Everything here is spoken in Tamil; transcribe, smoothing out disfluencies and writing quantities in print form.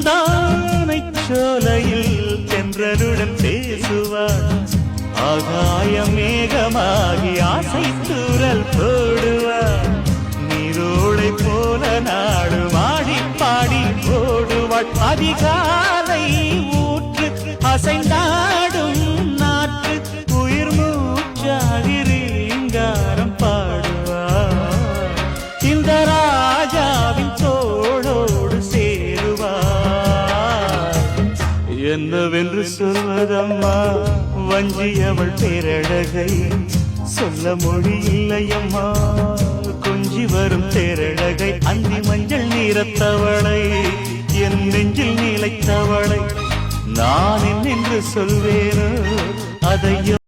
முந்தானை சோலையில் தென்றலுடன் பேசுவாள் ஆகாய மேகமாகி ஆசை தூரல் போடுவாள் நீரோடை போல நாடு மாடி பாடி ஓடுவாள் அதிகாலை ஊற்று அசைந்தாடும் நாற்று உயிர் மூச்சாகி ரீங்காரம் பாடுவாள் இந்த ராஜாவின் தோளோடு சேருவாள் என்னவென்று சொல்வதம்மா வஞ்சி அவள் பேரழகை சொல்ல மொழி இல்லையம்மா கொஞ்சி வரும் தேரழகை அந்தி மஞ்சள் நீரத்தவளை என் நெஞ்சில் நிலைத்தவளை நான் என்னென்று சொல்வேனோ அதையோ